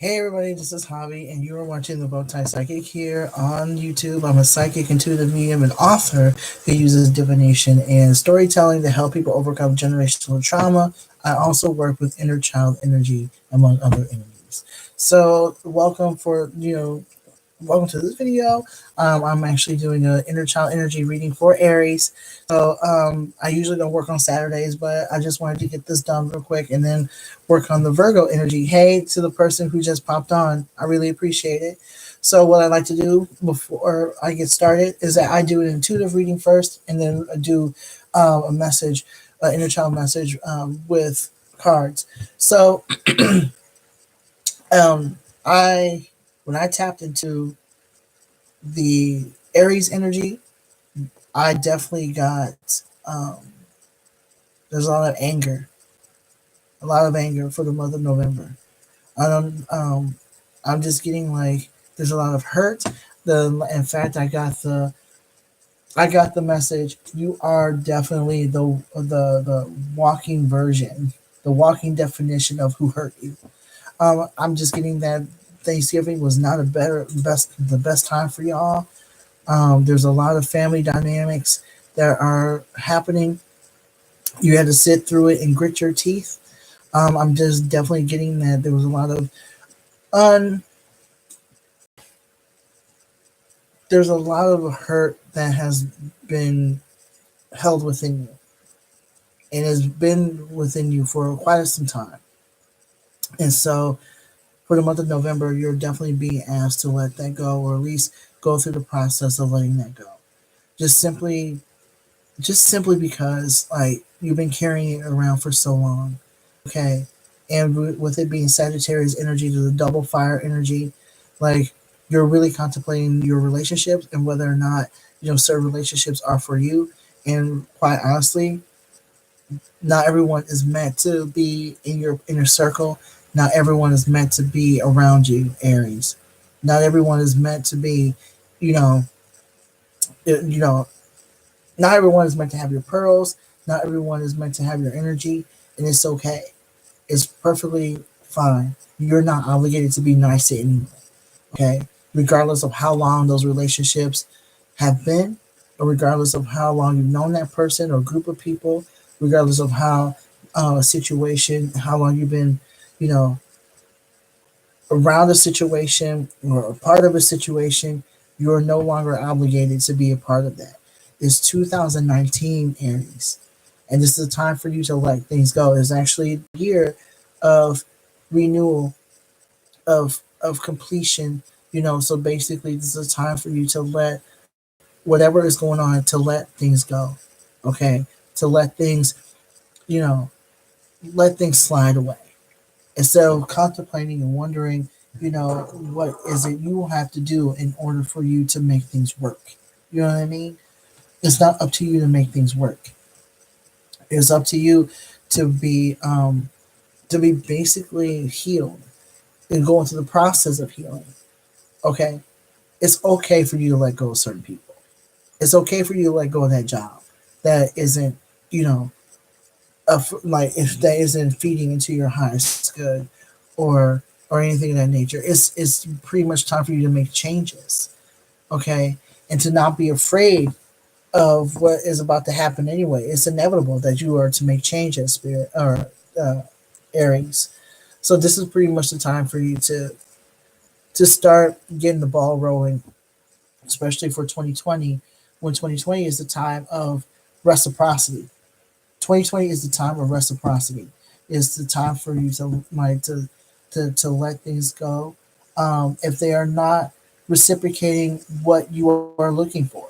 Hey everybody, this is Hobby, and you are watching the Bowtie Psychic here on YouTube. I'm a psychic, intuitive medium, and author who uses divination and storytelling to help people overcome generational trauma. I also work with inner child energy, among other energies. So, welcome to this video. I'm actually doing an inner child energy reading for Aries. So I usually don't work on Saturdays, but I just wanted to get this done real quick and then work on the Virgo energy. Hey, to the person who just popped on, I really appreciate it. So what I like to do before I get started is that I do an intuitive reading first, and then I do a message, an inner child message with cards. So I when I tapped into the Aries energy, I definitely got there's a lot of anger for the month of November. I don't I'm just getting like there's a lot of hurt. The in fact I got the message. You are definitely the walking version, the walking definition of who hurt you. I'm just getting that Thanksgiving was not the best time for y'all. There's a lot of family dynamics that are happening. You had to sit through it and grit your teeth. I'm just definitely getting that there was a lot of un. There's a lot of hurt that has been held within you and has been within you for quite some time. And so, for the month of November, you're definitely being asked to let that go, or at least go through the process of letting that go. Just simply just simply because like you've been carrying it around for so long. Okay. And with it being Sagittarius energy to the double fire energy, like you're really contemplating your relationships and whether or not, certain relationships are for you. And quite honestly, not everyone is meant to be in your inner circle. Not everyone is meant to be around you, Aries. Not everyone is meant to be, you know, you know, not everyone is meant to have your pearls. Not everyone is meant to have your energy, and it's okay. It's perfectly fine. You're not obligated to be nice to anyone. Okay, regardless of how long those relationships have been, or regardless of how long you've known that person or group of people, regardless of how a situation, how long you've been, you know, around a situation or a part of a situation, you're no longer obligated to be a part of that. It's 2019, Aries, and this is a time for you to let things go. It's actually a year of renewal, of completion. So basically, this is a time for you to let whatever is going on, to let things go. Okay, to let things, you know, let things slide away instead of contemplating and wondering, what is it you will have to do in order for you to make things work. You know what I mean? It's not up to you to make things work. It's up to you to be basically healed and go into the process of healing. Okay, it's okay for you to let go of certain people. It's okay for you to let go of that job that isn't, you know, like if that isn't feeding into your highest good, or anything of that nature. It's pretty much time for you to make changes. Okay, and to not be afraid of what is about to happen anyway. It's inevitable that you are to make changes, Spirit or Aries. So this is pretty much the time for you to start getting the ball rolling, especially for 2020, when 2020 is the time of reciprocity. 2020 is the time of reciprocity. It's the time for you to to let things go. If they are not reciprocating what you are looking for,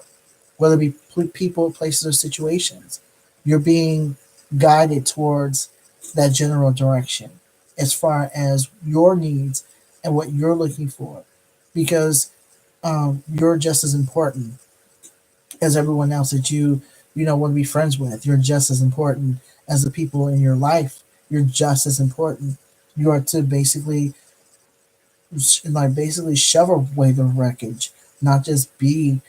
whether it be people, places, or situations, you're being guided towards that general direction as far as your needs and what you're looking for, because you're just as important as everyone else that you want to be friends with. You're just as important as the people in your life. You're just as important. You are to basically shove away the wreckage, not just be,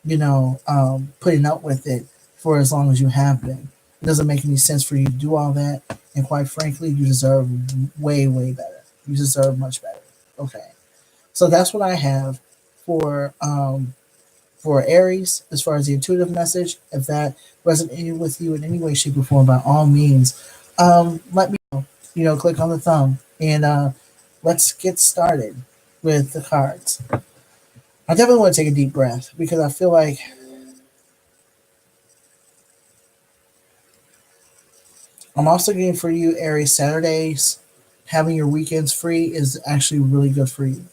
putting up with it for as long as you have been. It doesn't make any sense for you to do all that. And quite frankly, you deserve way, way better. You deserve much better. Okay, so that's what I have for for Aries as far as the intuitive message. If that resonated with you in any way, shape, or form, by all means, let me know. Click on the thumb and let's get started with the cards. I definitely want to take a deep breath because I feel like I'm also getting for you, Aries, Saturdays. Having your weekends free is actually really good for you.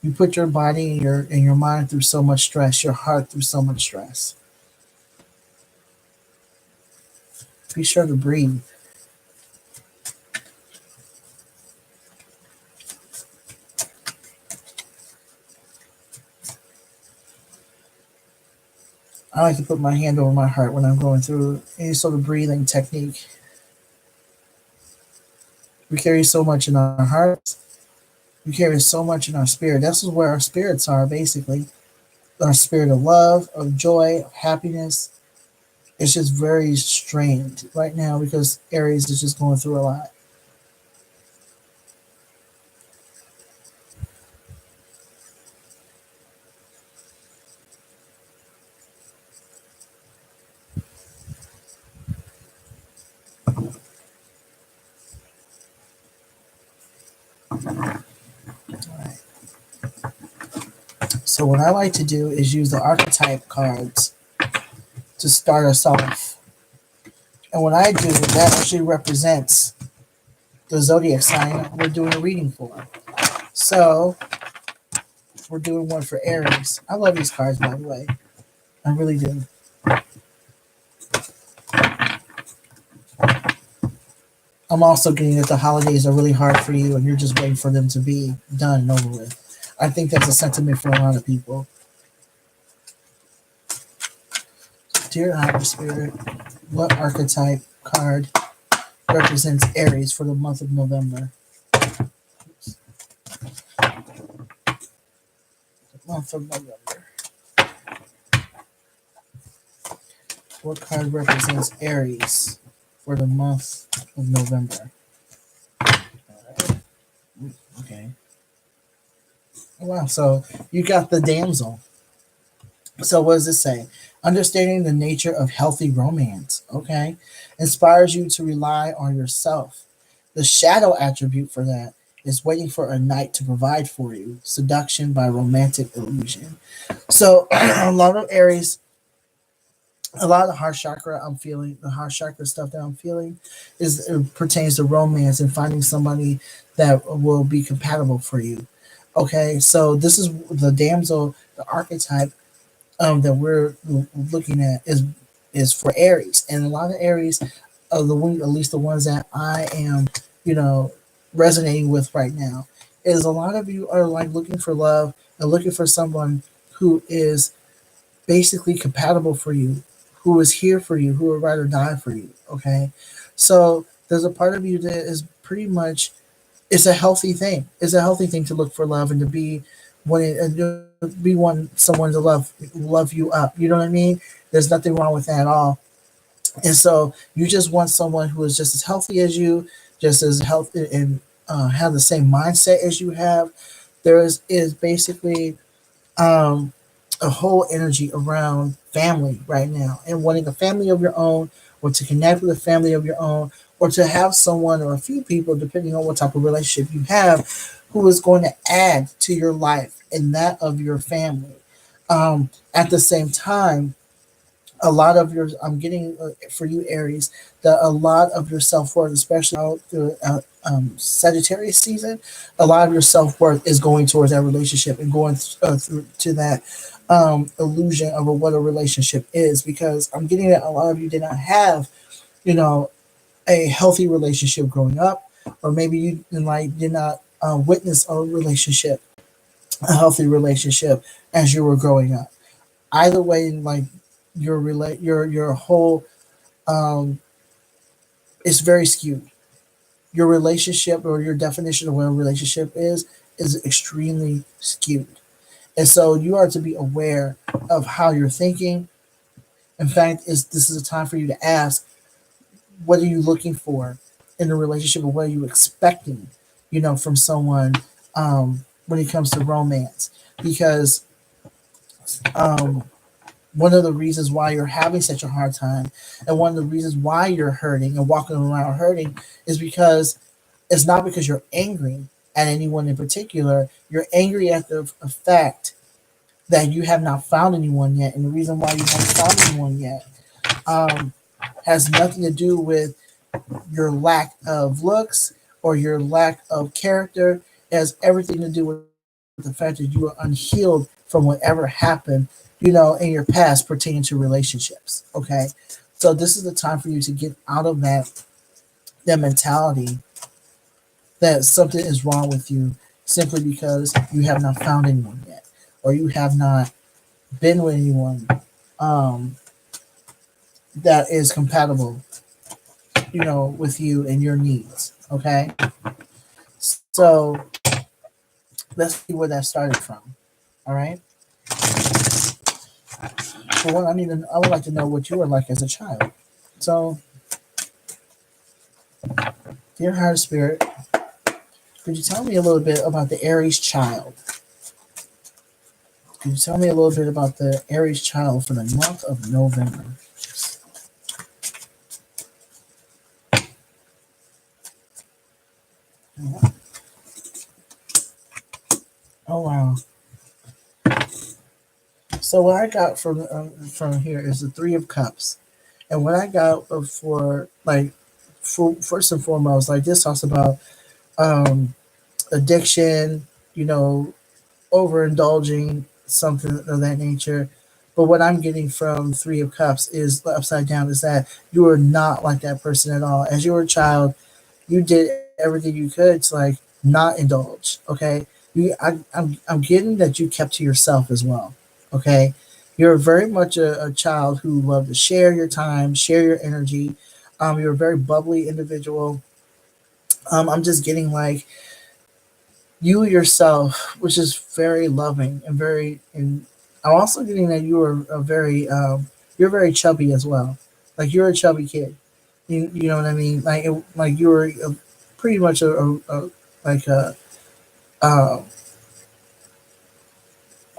You put your body and your mind through so much stress, your heart through so much stress. Be sure to breathe. I like to put my hand over my heart when I'm going through any sort of breathing technique. We carry so much in our hearts. We carry so much in our spirit. This is where our spirits are, basically. Our spirit of love, of joy, of happiness. It's just very strained right now because Aries is just going through a lot. All right. So what I like to do is use the archetype cards to start us off. And what I do, that actually represents the zodiac sign we're doing a reading for. So we're doing one for Aries. I love these cards, by the way. I really do. I'm also getting that the holidays are really hard for you and you're just waiting for them to be done and over with. I think that's a sentiment for a lot of people. Dear Higher Spirit, what archetype card represents Aries for the month of November? The month of November. What card represents Aries for the month of November? Alright. Okay. Oh, wow. So you got the damsel. So what does it say? Understanding the nature of healthy romance. Okay. Inspires you to rely on yourself. The shadow attribute for that is waiting for a knight to provide for you. Seduction by romantic illusion. So a lot of Aries, a lot of the heart chakra I'm feeling, the heart chakra stuff that I'm feeling, is it pertains to romance and finding somebody that will be compatible for you. Okay, so this is the damsel, the archetype that we're looking at is for Aries, and a lot of Aries, the one, at least the ones that I am, you know, resonating with right now, is a lot of you are like looking for love and looking for someone who is basically compatible for you, who is here for you, who would ride or die for you. Okay, so there's a part of you that is pretty much, it's a healthy thing. It's a healthy thing to look for love and to be wanting be wanting someone to love you up. You know what I mean? There's nothing wrong with that at all. And so you just want someone who is just as healthy as you, just as healthy and have the same mindset as you have. There is basically um, a whole energy around family right now and wanting a family of your own, or to connect with a family of your own, or to have someone or a few people, depending on what type of relationship you have, who is going to add to your life and that of your family. At the same time, a lot of your, I'm getting for you Aries, that a lot of your self-worth, especially out through Sagittarius season, a lot of your self-worth is going towards that relationship and going through to that illusion of what a relationship is, because I'm getting that a lot of you did not have, you know, a healthy relationship growing up, or maybe you like did not witness a relationship, a healthy relationship as you were growing up. Either way, like your whole is very skewed. Your relationship or your definition of what a relationship is extremely skewed. And so you are to be aware of how you're thinking. In fact, is this is a time for you to ask, what are you looking for in a relationship, or what are you expecting, from someone? when it comes to romance, because um, one of the reasons why you're having such a hard time, and one of the reasons why you're hurting and walking around hurting, is because it's not because you're angry at anyone in particular. You're angry at the fact that you have not found anyone yet, and the reason why you haven't found anyone yet um, has nothing to do with your lack of looks or your lack of character. It has everything to do with the fact that you are unhealed from whatever happened, in your past pertaining to relationships. Okay, so this is the time for you to get out of that mentality that something is wrong with you simply because you have not found anyone yet, or you have not been with anyone um, that is compatible, with you and your needs. Okay, so let's see where that started from. All right. For one, I would like to know what you were like as a child. So, dear higher spirit, could you tell me a little bit about the Aries child? Could you tell me a little bit about the Aries child for the month of November? Oh wow! So what I got from here is the Three of Cups, and what I got for like, for first and foremost, like this talks about um, addiction, overindulging, something of that nature. But what I'm getting from Three of Cups is the upside down, is that you are not like that person at all. As you were a child, you did everything you could to like not indulge. Okay, I'm getting that you kept to yourself as well. Okay, you're very much a child who loved to share your time, share your energy. You're a very bubbly individual. I'm just getting like you yourself, which is very loving and very. And I'm also getting that you are a very you're very chubby as well. Like you're a chubby kid. You know what I mean? Like you're pretty much like a uh,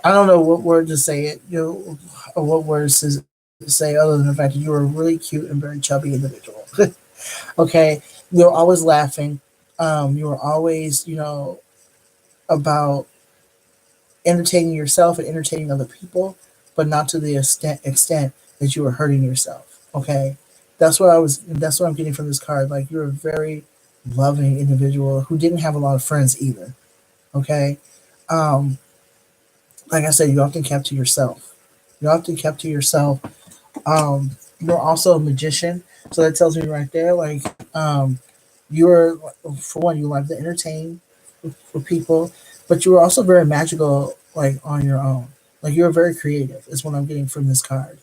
I don't know what word to say it. Or what words to say other than the fact that you are a really cute and very chubby individual. Okay, you're always laughing. You are always about entertaining yourself and entertaining other people, but not to the extent that you are hurting yourself. Okay, That's what I'm getting from this card. Like you're a very loving individual who didn't have a lot of friends either. Okay, um, like I said, you often kept to yourself. You often kept to yourself. You're also a magician, so that tells me right there, like you're for one, you like to entertain for people, but you are also very magical, like on your own. Like you're very creative. Is what I'm getting from this card.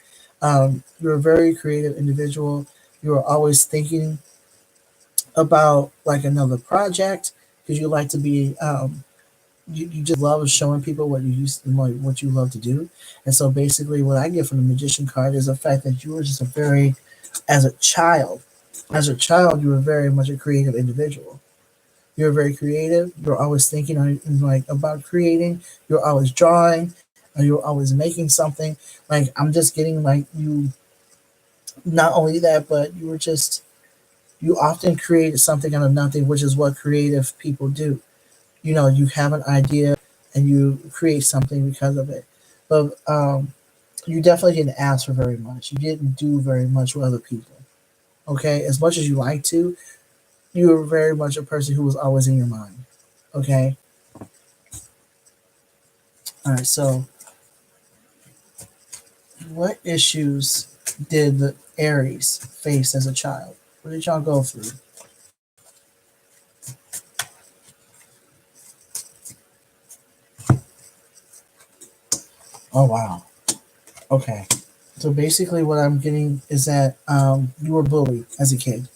You're a very creative individual. You are always thinking about like another project because you like to be. You just love showing people what you used like what you love to do, and so basically, what I get from the magician card is the fact that you were just a very, as a child, you were very much a creative individual. You're very creative. You're always thinking like about creating. You're always drawing. Or you're always making something. Like I'm just getting like you. Not only that, but you often created something out of nothing, which is what creative people do. You have an idea and you create something because of it. But you definitely didn't ask for very much. You didn't do very much with other people. Okay, as much as you like to, you were very much a person who was always in your mind. Okay, all right. So, what issues did the Aries face as a child? What did y'all go through? Oh wow. Okay. So basically, what I'm getting is that you were bullied as a kid.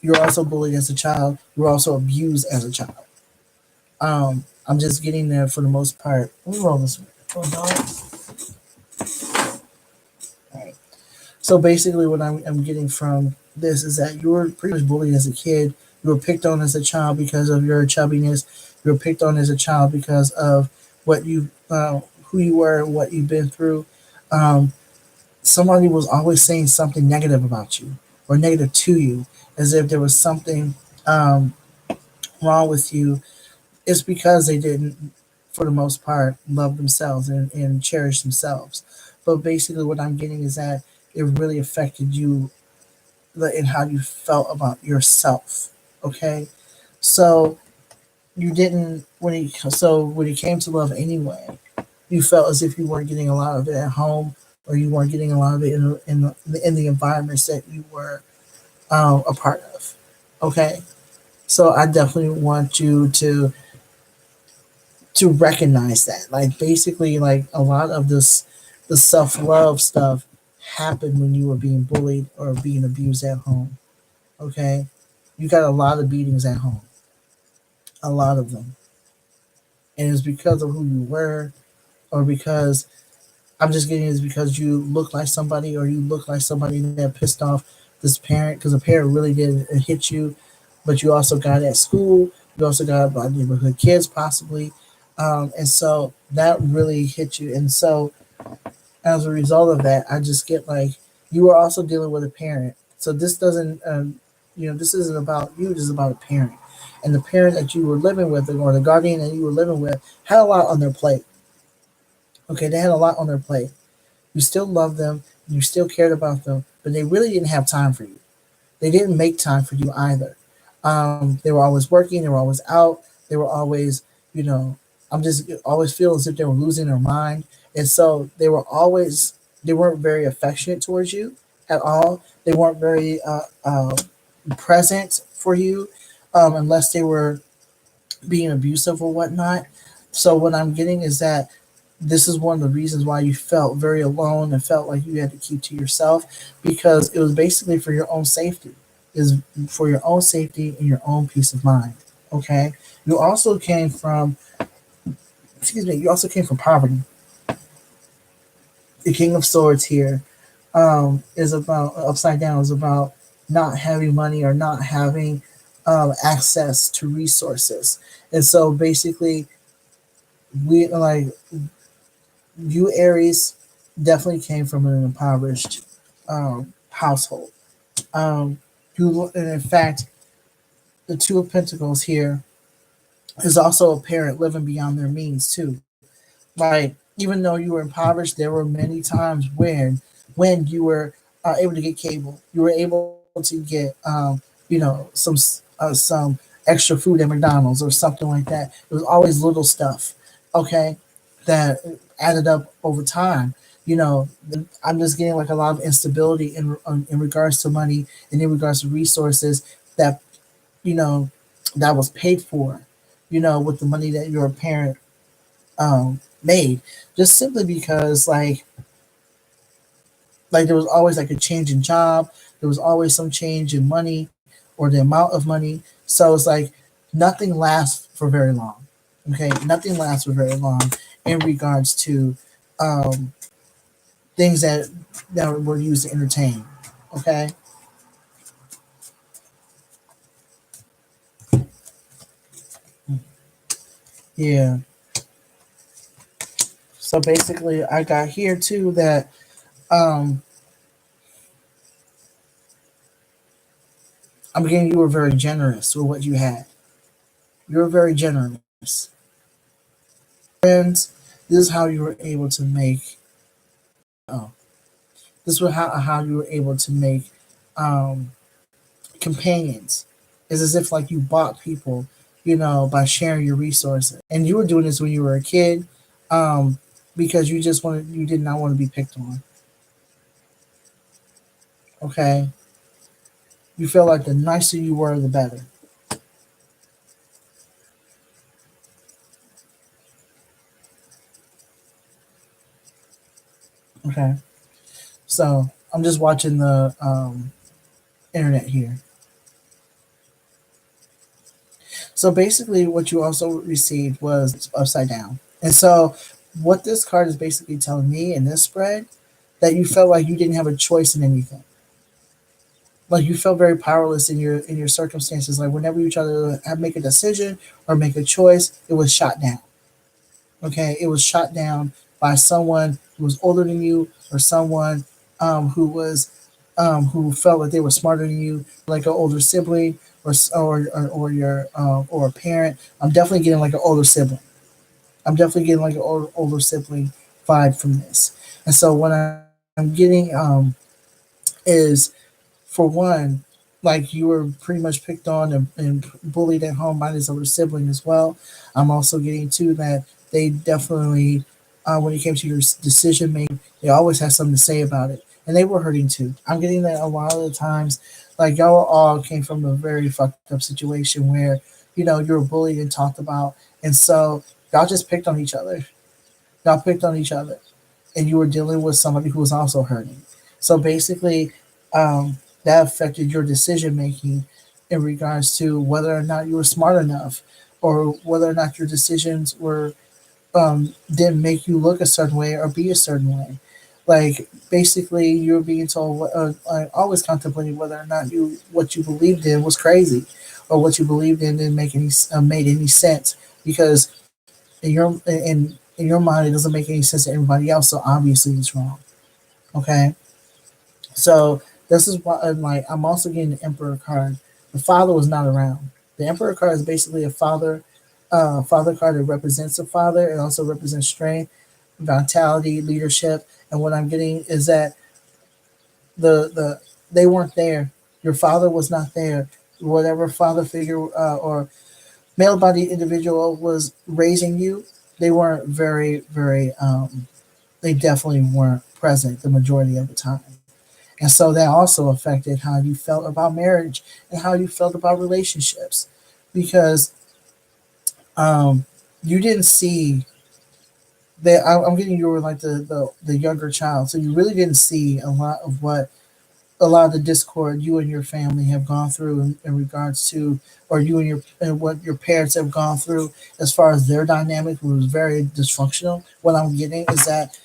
You were also bullied as a child. You were also abused as a child. I'm just getting there for the most part. Let me roll this one. Oh, no. All right. So basically, what I'm getting from this is that you were pretty much bullied as a kid. You were picked on as a child because of your chubbiness. You were picked on as a child because of what you, who you were, what you've been through. Um, Somebody was always saying something negative about you or negative to you, as if there was something um, wrong with you. It's because they didn't, for the most part, love themselves and cherish themselves. But basically, what I'm getting is that it really affected you in how you felt about yourself. Okay, so you didn't when it came to love anyway, you felt as if you weren't getting a lot of it at home, or you weren't getting a lot of it in the environments that you were a part of. Okay, so I definitely want you to recognize that. Like basically, like a lot of the self love stuff happened when you were being bullied or being abused at home. Okay, you got a lot of beatings at home, a lot of them, and it's because of who you were, or because I'm just getting is because you look like somebody, or you look like somebody that pissed off this parent because a parent really did hit you, but you also got it at school. You also got it by neighborhood kids, possibly, and so that really hit you. And so as a result of that, I just get like you are also dealing with a parent. So this doesn't, this isn't about you. This is about a parent, and the parent that you were living with, or the guardian that you were living with, had a lot on their plate. Okay, they had a lot on their plate. You still loved them, you still cared about them, but they really didn't have time for you. They didn't make time for you either. They were always working, they were always out, they were always, you know, I'm just always feel as if they were losing their mind. And so they weren't very affectionate towards you at all. They weren't very present for you, unless they were being abusive or whatnot. So what I'm getting is that this is one of the reasons why you felt very alone and felt like you had to keep to yourself, because it was basically for your own safety. Is for your own safety and your own peace of mind. Okay. You also came from you also came from poverty. The King of Swords here is about upside down is about not having money or not having access to resources. And so basically we like you Aries definitely came from an impoverished household. Um, and in fact, the Two of Pentacles here is also a parent living beyond their means too. Like even though you were impoverished, there were many times when you were able to get cable, you were able to get some extra food at McDonald's or something like that. It was always little stuff, okay, that added up over time. You know, I'm just getting like a lot of instability in regards to money and in regards to resources that you know that was paid for. With the money that your parent made, just simply because like there was always like a change in job, there was always some change in money or the amount of money. So it's like nothing lasts for very long. Okay, nothing lasts for very long in regards to um, things that were used to entertain. Okay, yeah. So basically, I got here too that um, I'm getting you were very generous with what you had. You were very generous. Friends, this is how you were able to make. Oh, this was how you were able to make um, companions. It's as if like you bought people, by sharing your resources. And you were doing this when you were a kid, um, because you did not want to be picked on. Okay, you felt like the nicer you were, the better. Okay, so I'm just watching the internet here. So basically, what you also received was upside down. And so, what this card is basically telling me in this spread, that you felt like you didn't have a choice in anything. Like you felt very powerless in your circumstances. Like whenever you try to make a decision or make a choice, it was shot down. Okay, it was shot down by someone who was older than you or someone who was who felt like they were smarter than you, like an older sibling or your or a parent. I'm definitely getting like an older sibling. I'm definitely getting like an older sibling vibe from this. And so what I'm getting is for one, like you were pretty much picked on and bullied at home by this older sibling as well. I'm also getting to that they definitely, when it came to your decision making, they always had something to say about it, and they were hurting too. I'm getting that a lot of the times, like y'all all came from a very fucked up situation where you were bullied and talked about, and so y'all just picked on each other. Y'all picked on each other, and you were dealing with somebody who was also hurting. So basically, that affected your decision making in regards to whether or not you were smart enough, or whether or not your decisions were didn't make you look a certain way or be a certain way. Like basically, you're being told, always contemplating whether or not what you believed in was crazy, or what you believed in didn't make any made any sense, because in your mind it doesn't make any sense to everybody else. So obviously it's wrong. Okay, so this is why I'm also getting the Emperor card. The father was not around. The Emperor card is basically a father card that represents a father. It also represents strength, vitality, leadership. And what I'm getting is that the they weren't there. Your father was not there. Whatever father figure or male bodied individual was raising you, they weren't very. They definitely weren't present the majority of the time. And so that also affected how you felt about marriage and how you felt about relationships, because um, you didn't see that. I'm getting you were like the younger child, so you really didn't see a lot of the discord you and your family have gone through in regards to, or you and what your parents have gone through as far as their dynamic was very dysfunctional. What I'm getting is that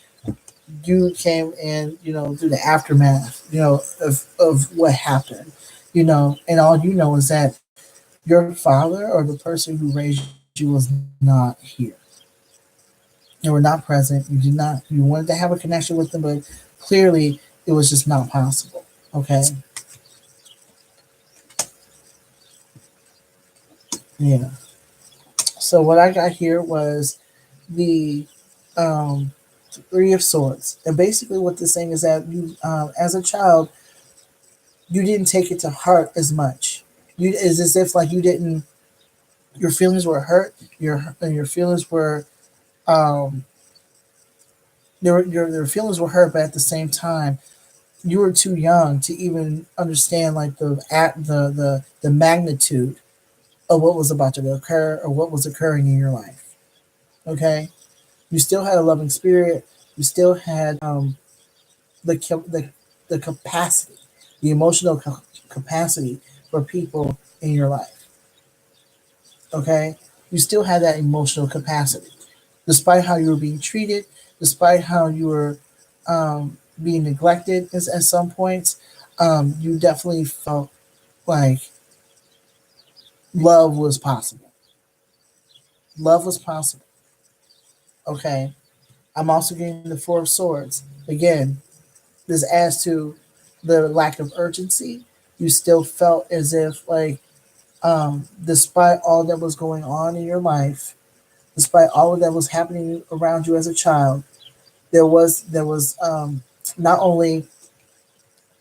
you came in, through the aftermath, of what happened, and all you know is that your father or the person who raised you was not here. They were not present. You did not. You wanted to have a connection with them, but clearly it was just not possible. Okay. Yeah. So what I got here was the um, Three of Swords, and basically what this saying is that you, as a child, you didn't take it to heart as much. You It's as if like you didn't. Your feelings were hurt. Your feelings were um, your feelings were hurt, but at the same time, you were too young to even understand like the magnitude of what was about to occur or what was occurring in your life. Okay, you still had a loving spirit. You still had the the capacity, the emotional capacity for people in your life. Okay, you still had that emotional capacity, despite how you were being treated, despite how you were being neglected at some points. You definitely felt like love was possible. Love was possible. Okay, I'm also getting the Four of Swords again. This adds to the lack of urgency. You still felt as if like, despite all that was going on in your life, despite all of that was happening around you as a child, there was not only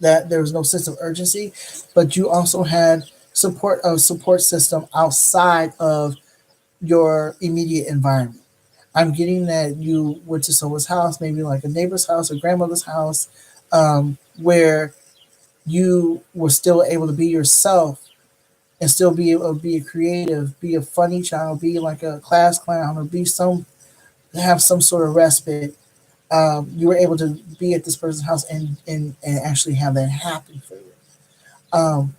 that there was no sense of urgency, but you also had support system outside of your immediate environment. I'm getting that you went to someone's house, maybe like a neighbor's house or grandmother's house, where you were still able to be yourself and still be able to be a creative, be a funny child, be like a class clown, or be have some sort of respite. You were able to be at this person's house and actually have that happen for you. Um,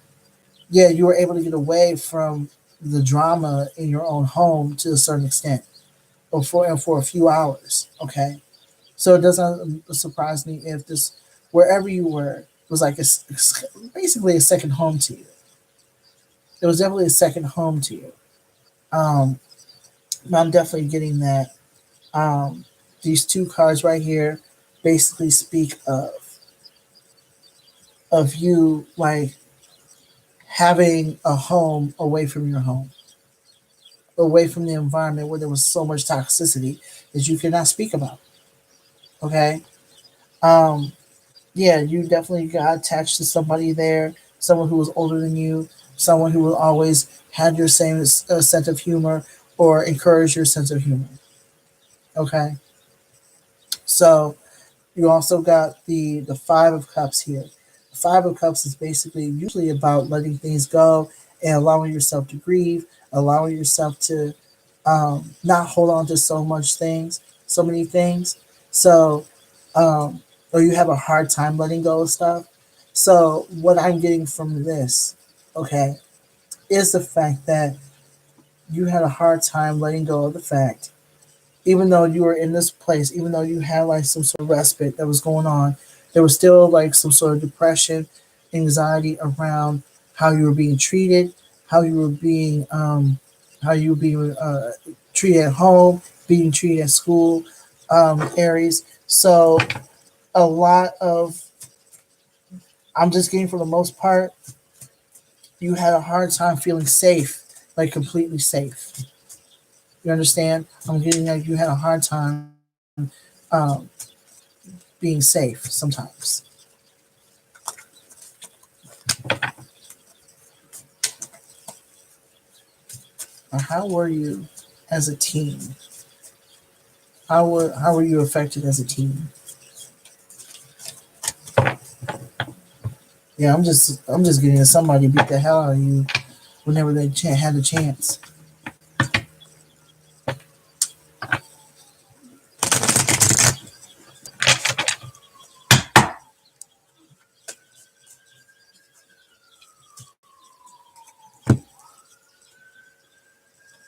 yeah, you were able to get away from the drama in your own home to a certain extent, or for a few hours. Okay, so it doesn't surprise me if this, wherever you were, was like basically a second home to you. It was definitely a second home to you. Um, but I'm definitely getting that. Um, these two cards right here basically speak of you like having a home away from your home, away from the environment where there was so much toxicity that you cannot speak about. Okay. Um, yeah, you definitely got attached to somebody there, someone who was older than you, someone who always had your same sense of humor or encouraged your sense of humor. Okay. So you also got the Five of Cups here. The Five of Cups is basically usually about letting things go and allowing yourself to grieve, allowing yourself to not hold on to so many things. So, um, or you have a hard time letting go of stuff. So, what I'm getting from this, okay, is the fact that you had a hard time letting go of the fact even though you were in this place, even though you had like some sort of respite that was going on, there was still like some sort of depression, anxiety around how you were being treated, how you were being, how you were being treated at home, being treated at school, Aries. So a lot of, I'm just getting for the most part, you had a hard time feeling safe, like completely safe. You understand? I'm getting like you had a hard time um, being safe sometimes. How were you as a teen? How were you affected as a teen? Yeah, I'm just getting that somebody beat the hell out of you whenever they had a chance.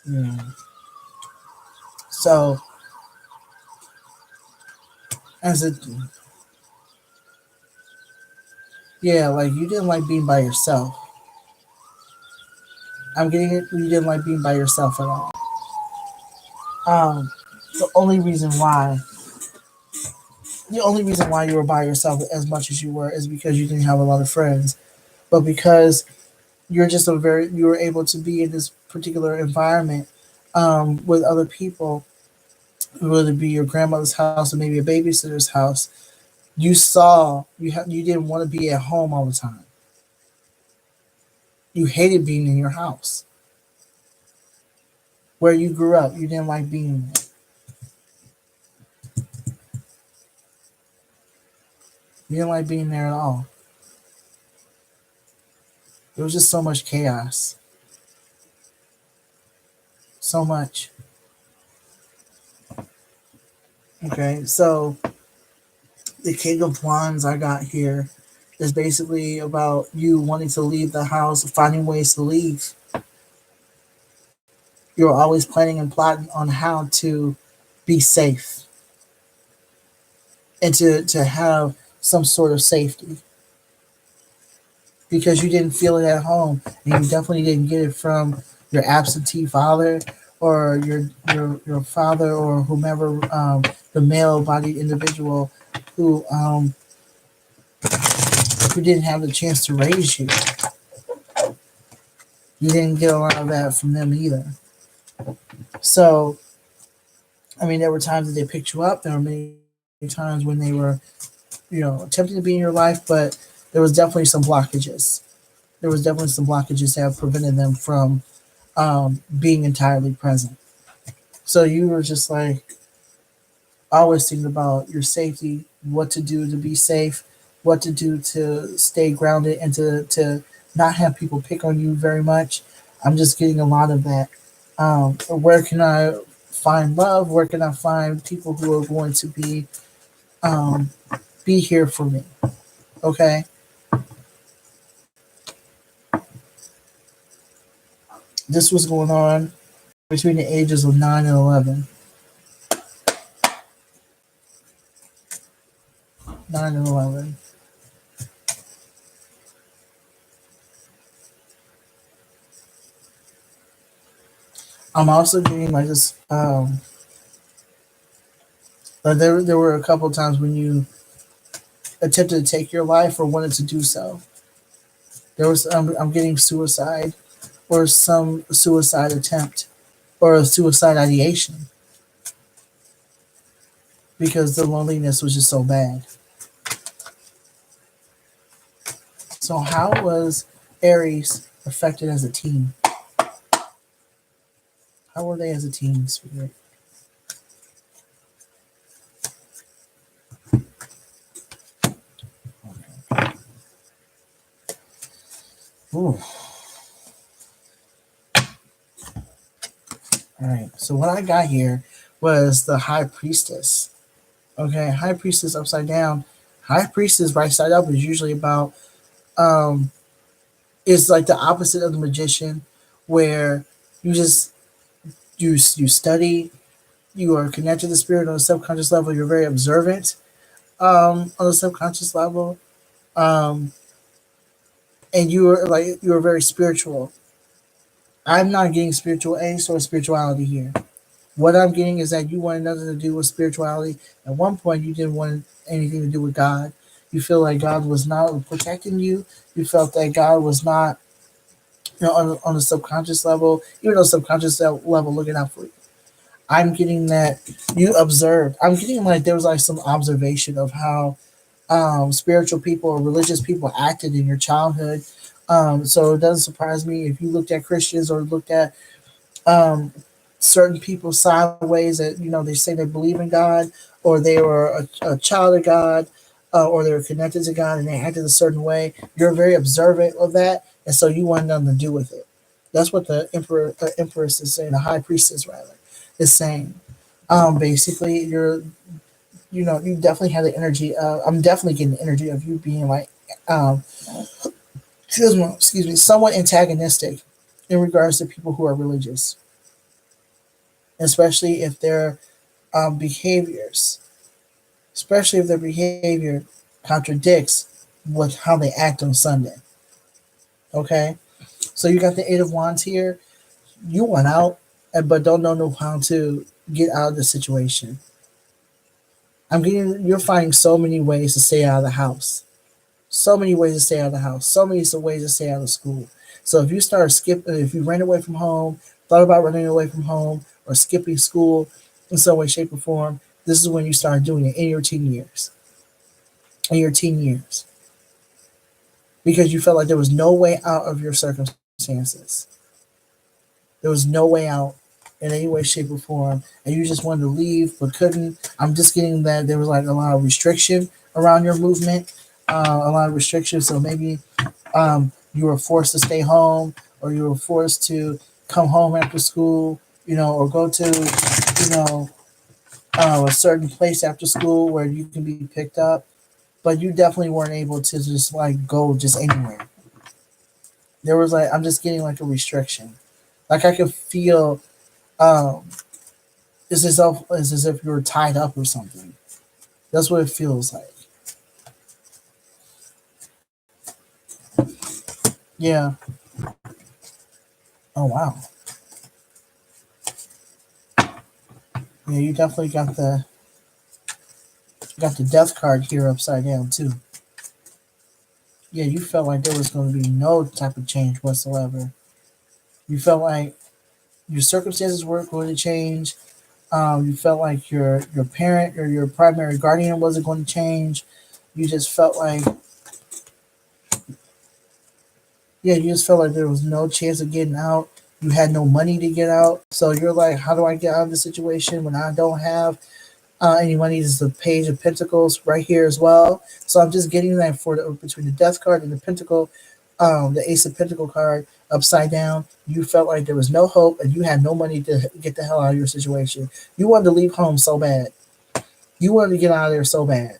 Yeah. So as a yeah, like you didn't like being by yourself. I'm getting it. You didn't like being by yourself at all. Um, the only reason why the only reason why you were by yourself as much as you were is because you didn't have a lot of friends. But because you were able to be in this particular environment with other people, whether it be your grandmother's house or maybe a babysitter's house, you didn't want to be at home all the time. You hated being in your house where you grew up. You didn't like being there. You didn't like being there at all. There was just so much chaos, so much. Okay, so the King of Wands I got here is basically about you wanting to leave the house, finding ways to leave. You're always planning and plotting on how to be safe and to have some sort of safety because you didn't feel it at home and you definitely didn't get it from your absentee father or your father or whomever the male-bodied individual who um, who didn't have the chance to raise you. You didn't get a lot of that from them either. So, I mean, there were times that they picked you up. There were many times when they were, attempting to be in your life, but there was definitely some blockages. There was definitely some blockages that prevented them from being entirely present. So you were just like always thinking about your safety, what to do to be safe, what to do to stay grounded, and to not have people pick on you very much. I'm just getting a lot of that. Where can I find love? Where can I find people who are going to um, be here for me? Okay, this was going on between the ages of 9 and 11. 9 and 11. I'm also getting like this. There were a couple of times when you attempted to take your life or wanted to do so. There was I'm getting suicide or some suicide attempt or a suicide ideation because the loneliness was just so bad. So how was Aries affected as a teen? How were they as a teen, Spirit? Ooh. All right. So what I got here was the High Priestess. Okay, High Priestess upside down. High Priestess right side up is usually about um is like the opposite of the magician, where you just you study, you are connected to the spirit on a subconscious level. You're very observant on a subconscious level, um, and you are very spiritual. I'm not getting spiritual any sort of spirituality here. What I'm getting is that you wanted nothing to do with spirituality. At one point, you didn't want anything to do with God. You feel like God was not protecting you. You felt that God was not, on a subconscious level, even though subconscious level looking out for you. I'm getting that you observed. I'm getting like there was like some observation of how spiritual people or religious people acted in your childhood. So it doesn't surprise me if you looked at Christians or looked at um, certain people sideways that they say they believe in God or they were a child of God or they were connected to God and they acted a certain way. You're very observant of that, and so you want nothing to do with it. That's what the empress is saying. The high priestess rather is saying. Basically, you definitely have the energy. I'm definitely getting the energy of you being like, um, excuse me, somewhat antagonistic in regards to people who are religious, especially if their behaviors, especially if their behavior contradicts with how they act on Sunday. Okay, so you got the Eight of Wands here. You want out, but don't know how to get out of the situation. You're finding so many ways to stay out of the house. So many ways to stay out of the house. So many ways to stay out of school. So if you start skipping, if you ran away from home, thought about running away from home, or skipping school in some way, shape, or form, this is when you start doing it in your teen years. In your teen years, because you felt like there was no way out of your circumstances. There was no way out in any way, shape, or form, and you just wanted to leave but couldn't. I'm just getting that there was like a lot of restriction around your movement, a lot of restrictions. So maybe you were forced to stay home, or you were forced to come home after school, or go to, a certain place after school where you can be picked up. But you definitely weren't able to just like go just anywhere. There was like I'm just getting like a restriction. Like I could feel um it's as if you were tied up or something. That's what it feels like. Yeah. Oh wow. Yeah, you definitely got the death card here upside down too. Yeah, you felt like there was going to be no type of change whatsoever. You felt like your circumstances weren't going to change. You felt like your parent or your primary guardian wasn't going to change. You just felt like you just felt like there was no chance of getting out. You had no money to get out, so you're like, how do I get out of the situation when I don't have any money? Is the Page of Pentacles right here as well. So I'm just getting that for between the Death card and the Pentacle, the Ace of Pentacle card upside down. You felt like there was no hope and you had no money to get the hell out of your situation. You wanted to leave home so bad. You wanted to get out of there so bad.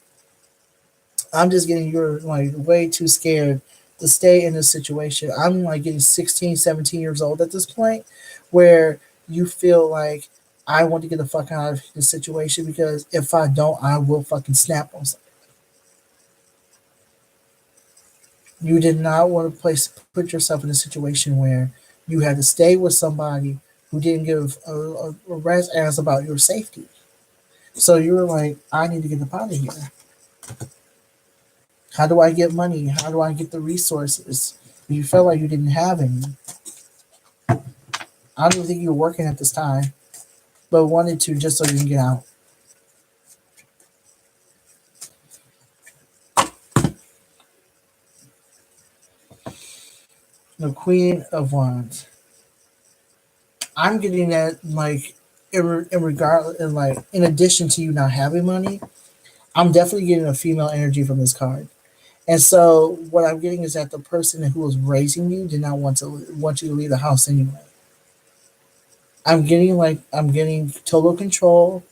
I'm just getting you're like way too scared to stay in this situation. I'm like getting 16, 17 years old at this point where you feel like I want to get the fuck out of this situation because if I don't, I will fucking snap on something. You did not want to put yourself in a situation where you had to stay with somebody who didn't give a rat's ass about your safety. So you were like, I need to get up out of here. How do I get money? How do I get the resources? You felt like you didn't have any. I don't even think you were working at this time, but wanted to just so you can get out. The Queen of Wands. I'm getting that like in regard in like in addition to you not having money, I'm definitely getting a female energy from this card. And so what I'm getting is that the person who was raising you did not want you to leave the house anyway. I'm getting total control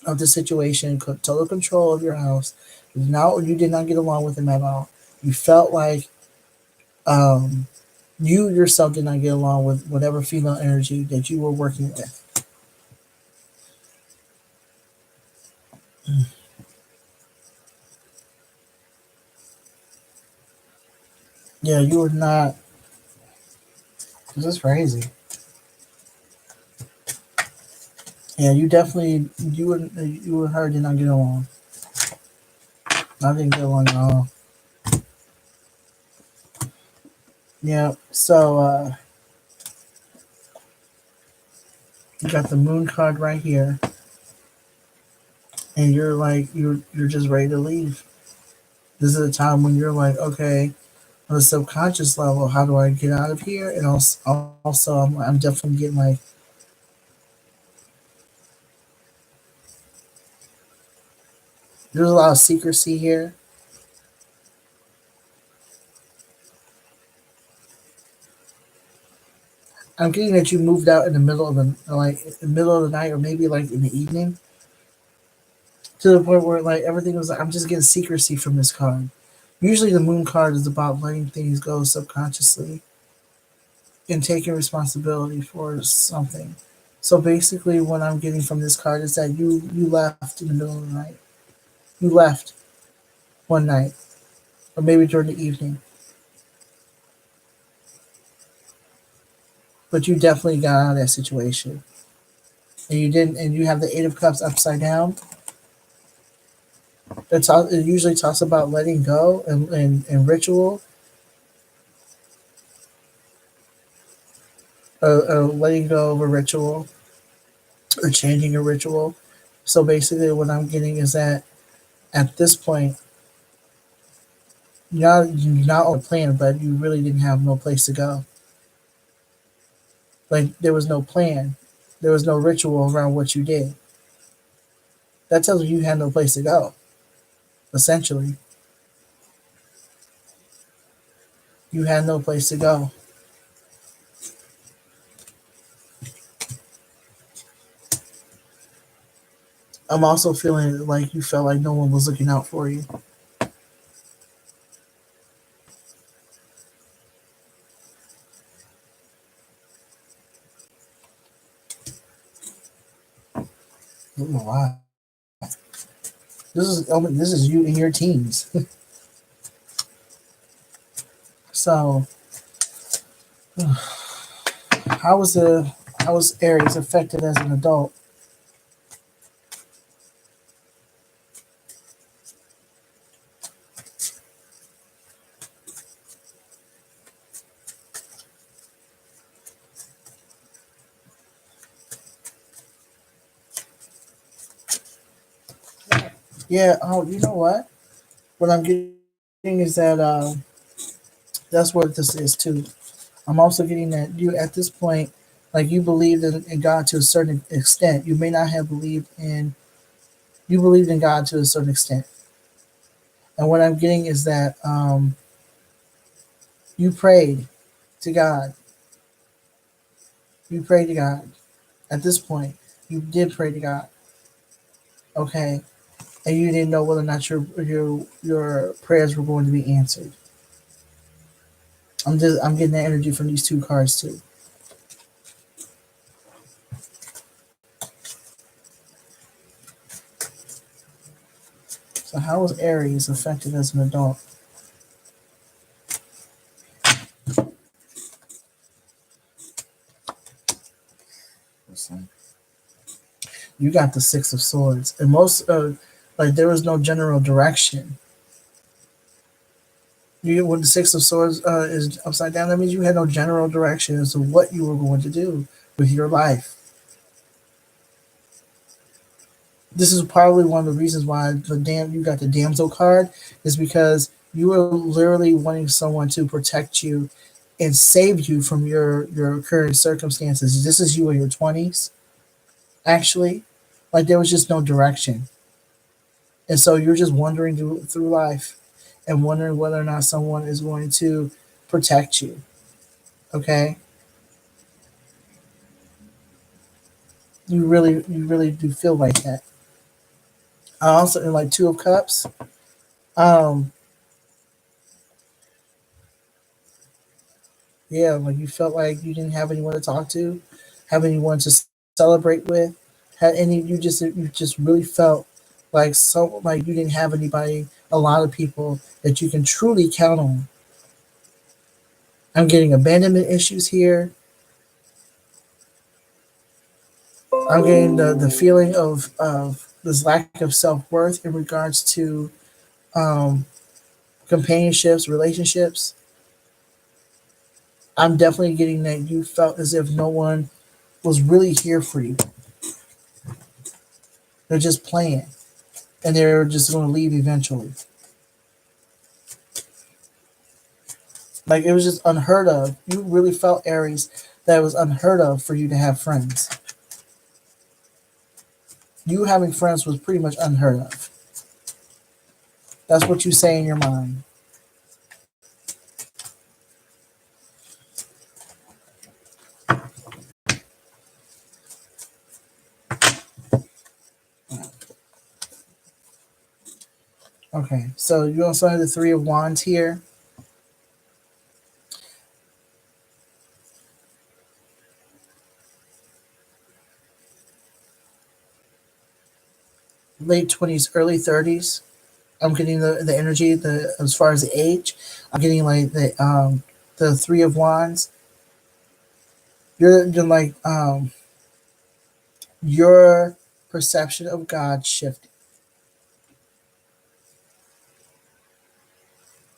of the situation, total control of your house. Now you did not get along with him at all. You felt like um, you yourself did not get along with whatever female energy that you were working with. Yeah, you were not. This is crazy. Yeah, you definitely you and her did not get along. I didn't get along at all. Yeah. So you got the moon card right here, and you're like you're just ready to leave. This is a time when you're like, okay, on a subconscious level, how do I get out of here? And also I'm definitely getting like there's a lot of secrecy here. I'm getting that you moved out in the middle of the like in the middle of the night or maybe like in the evening to the point where like everything was like I'm just getting secrecy from this card. Usually the moon card is about letting things go subconsciously and taking responsibility for something. So basically what I'm getting from this card is that you left in the middle of the night. You left one night or maybe during the evening. But you definitely got out of that situation. And you didn't and you have the Eight of Cups upside down. It usually talks about letting go and ritual, letting go of a ritual or changing a ritual. So basically, what I'm getting is that at this point, you're not on a plan, but you really didn't have no place to go. Like there was no plan, there was no ritual around what you did. That tells you had no place to go. Essentially, you had no place to go. I'm also feeling like you felt like no one was looking out for you. I don't know why. This is you in your teens. So how was the how was Aries affected as an adult? Yeah. Oh, you know what? What I'm getting is that that's what this is too. I'm also getting that you at this point, like you believed in God to a certain extent. You may not have believed in you believed in God to a certain extent. And what I'm getting is that you prayed to God. You prayed to God. At this point, you did pray to God. Okay. And you didn't know whether or not your prayers were going to be answered. I'm getting that energy from these two cards too. So how was Aries affected as an adult? So you got the Six of Swords, and most like there was no general direction. You when the Six of Swords is upside down, that means you had no general direction as to what you were going to do with your life. This is probably one of the reasons why the damn you got the damsel card is because you were literally wanting someone to protect you and save you from your current circumstances. This is you in your 20s, actually. Like there was just no direction. And so you're just wandering through life and wondering whether or not someone is going to protect you. Okay? You really do feel like that. I also in like Two of Cups. Um yeah, like you felt like you didn't have anyone to talk to, have anyone to celebrate with, had any you just really felt like so like you didn't have anybody, a lot of people that you can truly count on. I'm getting abandonment issues here. I'm getting the feeling of this lack of self worth in regards to um, companionships, relationships. I'm definitely getting that you felt as if no one was really here for you. They're just playing, and they're just going to leave eventually. Like it was just unheard of. You really felt Aries that it was unheard of for you to have friends. You having friends was pretty much unheard of. That's what you say in your mind. Okay, so you also have the Three of Wands here. Late 20s, early 30s. I'm getting the energy, the as far as the age. I'm getting like the Three of Wands. You're like your perception of God shifted.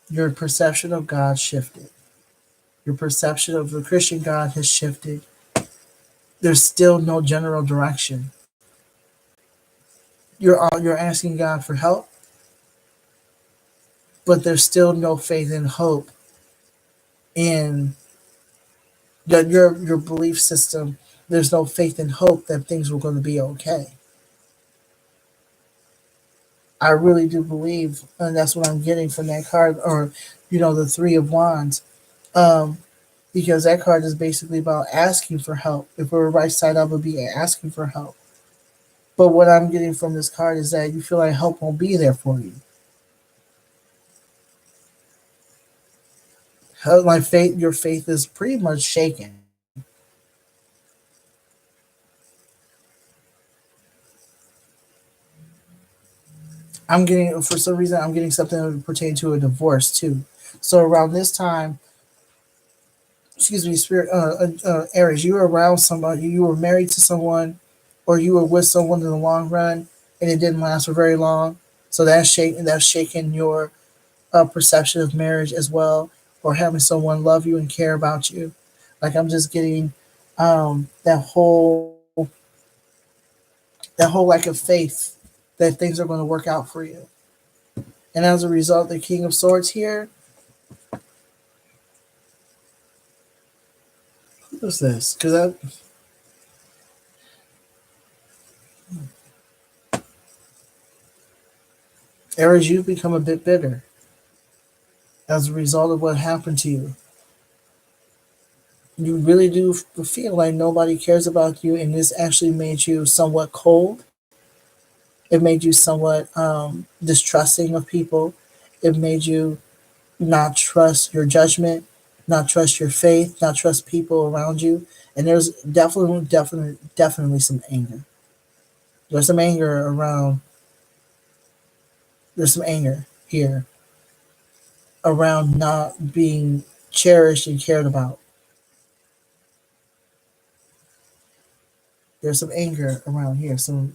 Your perception of God shifted. Your perception of the Christian God has shifted. There's still no general direction. You're asking God for help, but there's still no faith and hope in your belief system. There's no faith and hope that things were going to be okay. I really do believe, and that's what I'm getting from that card, or the Three of Wands, um, because that card is basically about asking for help. If we're right side up, it would be asking for help. But what I'm getting from this card is that you feel like help won't be there for you. My faith, your faith is pretty much shaken. I'm getting, for some reason, I'm getting something that would pertain to a divorce too. So around this time, excuse me, spirit, Aries, you were around somebody, you were married to someone, or you were with someone in the long run, and it didn't last for very long. So that's shaking your perception of marriage as well, or having someone love you and care about you. Like I'm just getting that whole lack of faith that things are going to work out for you. And as a result, the King of Swords here. Who's this? Because Aries, you've become a bit bitter as a result of what happened to you. You really do feel like nobody cares about you, and this actually made you somewhat cold. It made you somewhat distrusting of people. It made you not trust your judgment, not trust your faith, not trust people around you. And there's definitely some anger. There's some anger around. There's some anger here around not being cherished and cared about. There's some anger around here, some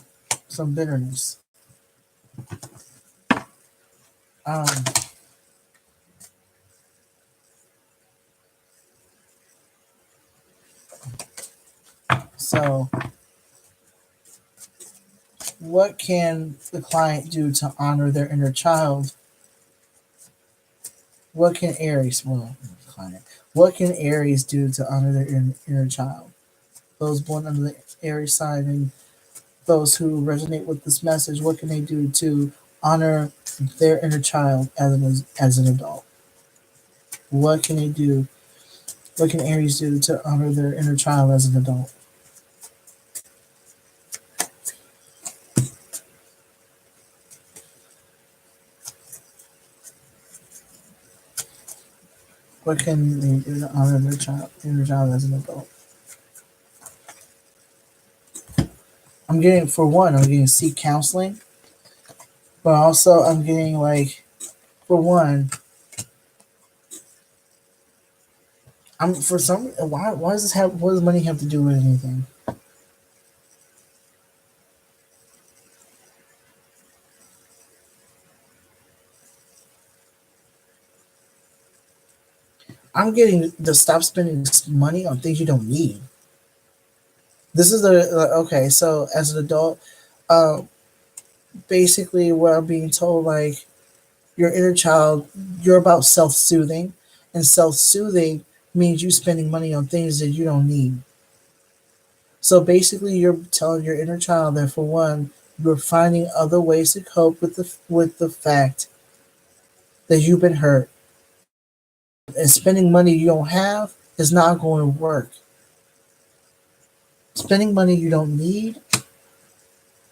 bitterness. Um, so, what can the client do to honor their inner child? What can Aries, well, client, what can Aries do to honor their inner child? Those born under the Aries sign and those who resonate with this message, what can they do to honor their inner child as an adult? What can they do? What can Aries do to honor their inner child as an adult? What can they do to honor their inner child as an adult? I'm getting seek counseling, but also I'm getting like, for one, I'm for some why does this have what does money have to do with anything? I'm getting to stop spending money on things you don't need. This is the okay. So as an adult, uh, basically what I'm being told, like your inner child, you're about self soothing, and self soothing means you spending money on things that you don't need. So basically, you're telling your inner child that for one, you're finding other ways to cope with the fact that you've been hurt, and spending money you don't have is not going to work. Spending money you don't need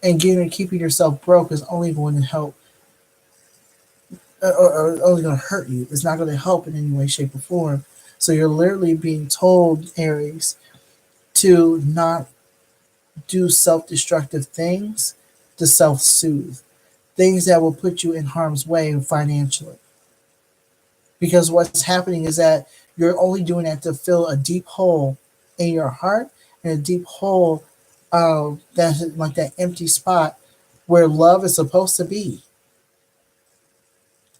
and keeping yourself broke is only going to help, or only going to hurt you. It's not going to help in any way, shape, or form. So you're literally being told, Aries, to not do self-destructive things, to self-soothe, things that will put you in harm's way financially. Because what's happening is that you're only doing that to fill a deep hole in your heart, and a deep hole, that's like that empty spot where love is supposed to be.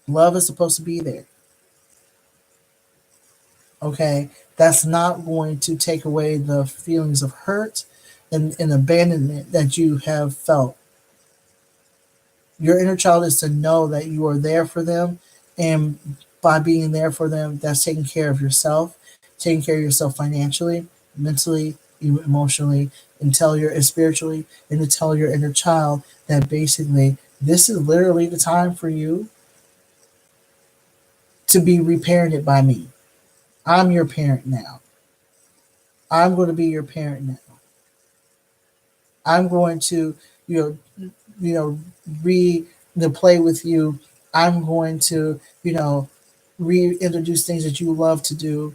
Love is supposed to be there. Okay, that's not going to take away the feelings of hurt and abandonment that you have felt. Your inner child is to know that you are there for them, and by being there for them, that's taking care of yourself, taking care of yourself financially, mentally, emotionally, and spiritually, and to tell your inner child that basically this is literally the time for you to be reparented by me. I'm your parent now. I'm going to be your parent now. I'm going to, you you know, re the play with you. I'm going to, reintroduce things that you love to do.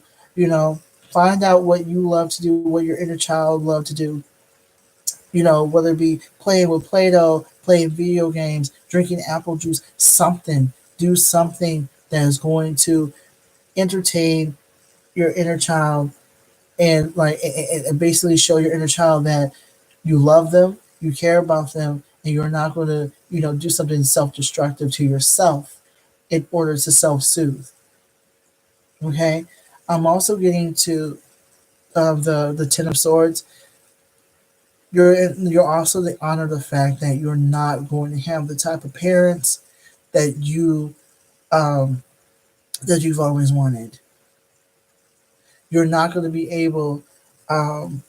Find out what you love to do, what your inner child love to do. Whether it be playing with Play-Doh, playing video games, drinking apple juice, something. Do something that is going to entertain your inner child, and and basically show your inner child that you love them, you care about them, and you're not going to, do something self-destructive to yourself in order to self-soothe. Okay, I'm also getting to the Ten of Swords. You're also to honor the fact that you're not going to have the type of parents that um, you've always wanted. You're not going to be able, um,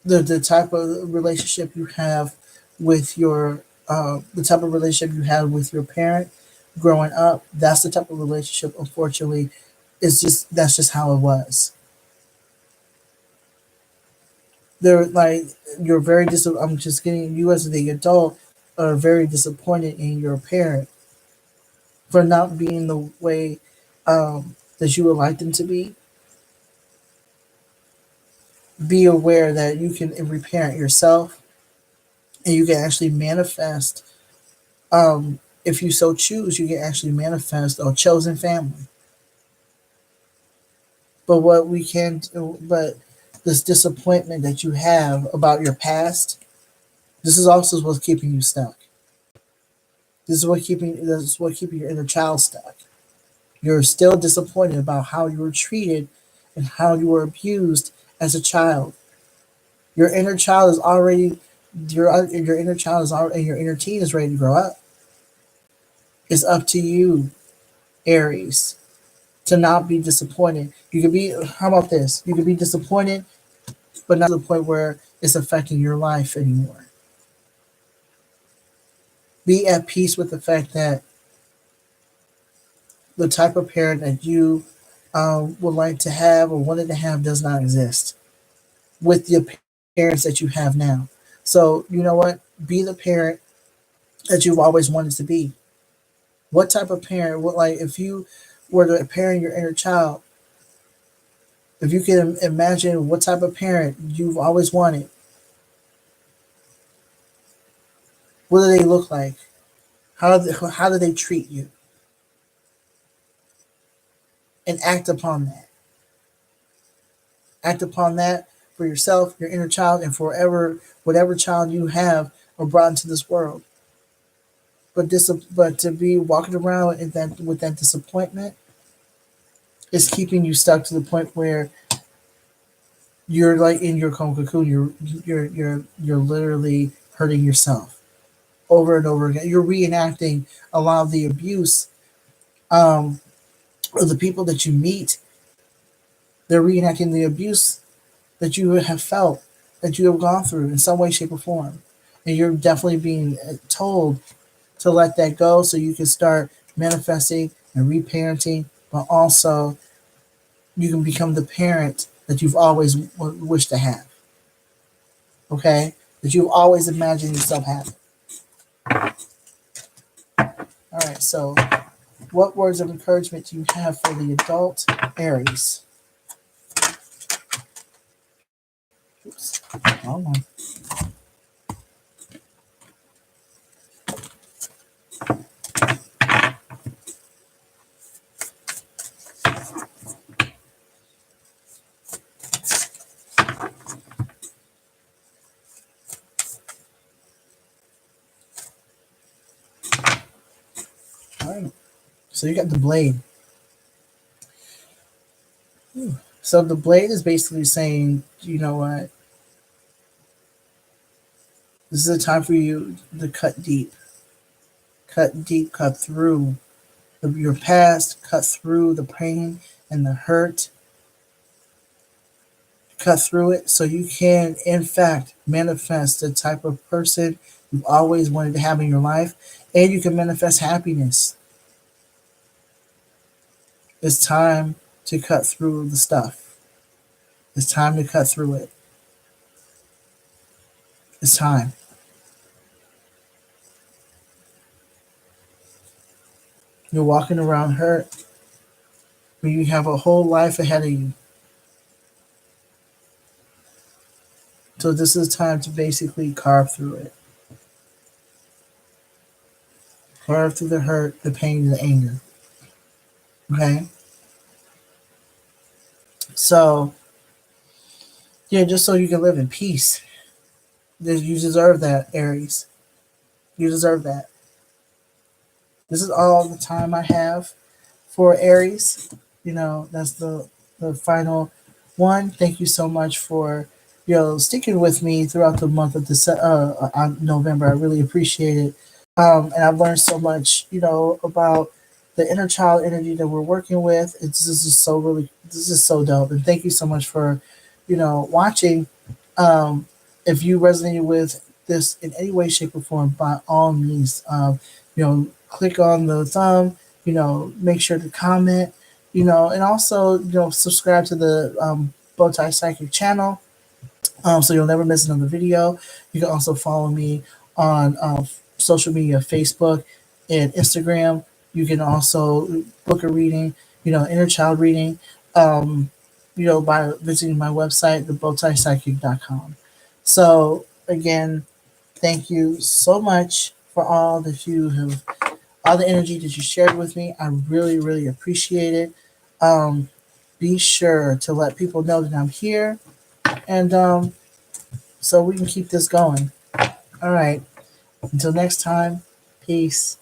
the type of relationship you have with your the type of relationship you had with your parent growing up. That's the type of relationship, unfortunately, that's just how it was. They're like, you're very I'm just getting, you as the adult are very disappointed in your parent for not being the way that you would like them to be. Be aware that you can reparent yourself, and you can actually manifest, if you so choose, you can actually manifest a chosen family. But what we can do, but this disappointment that you have about your past, this is also what's keeping you stuck. This is what keeping your inner child stuck. You're still disappointed about how you were treated and how you were abused as a child. Your inner child is already your inner child is already and your inner teen is ready to grow up. It's up to you, Aries, to not be disappointed. You could be how about this? You could be disappointed, but not to the point where it's affecting your life anymore. Be at peace with the fact that the type of parent that you would like to have or wanted to have does not exist with the parents that you have now. So, you know what? Be the parent that you've always wanted to be. What type of parent would like if you were to parent your inner child? If you can imagine what type of parent you've always wanted, what do they look like? How do they treat you? And act upon that. Act upon that for yourself, your inner child, and forever whatever child you have or brought into this world. But to be walking around in that with that disappointment is keeping you stuck to the point where you're like in your cocoon. You're literally hurting yourself over and over again. You're reenacting a lot of the abuse um, of the people that you meet. They're reenacting the abuse that you have felt, that you have gone through in some way, shape, or form, and you're definitely being told to let that go so you can start manifesting and reparenting, but also you can become the parent that you've always wished to have. Okay, that you've always imagined yourself having. All right. So, what words of encouragement do you have for the adult Aries? Oops. Wrong one. All right. So you got the blade. So the blade is basically saying, you know what? This is a time for you to cut deep, cut through your past, cut through the pain and the hurt, cut through it so you can, in fact, manifest the type of person you've always wanted to have in your life, and you can manifest happiness. It's time to cut through the stuff. It's time to cut through it. It's time. You're walking around hurt when you have a whole life ahead of you. So this is time to basically carve through it. Carve through the hurt, the pain, and the anger. Okay? So, yeah, just so you can live in peace. You deserve that, Aries. You deserve that. This is all the time I have for Aries. That's the final one. Thank you so much for sticking with me throughout the month of November. I really appreciate it. And I've learned so much, about the inner child energy that we're working with. This is so dope. And thank you so much for, watching. If you resonated with this in any way, shape, or form, by all means, click on the thumb, make sure to comment, and also, subscribe to the Bowtie Psychic channel, so you'll never miss another video. You can also follow me on social media, Facebook and Instagram. You can also book a reading, inner child reading, by visiting my website, thebowtiepsychic.com. So again, thank you so much for all the energy that you shared with me. I really, really appreciate it. Be sure to let people know that I'm here. And so we can keep this going. All right. Until next time, peace.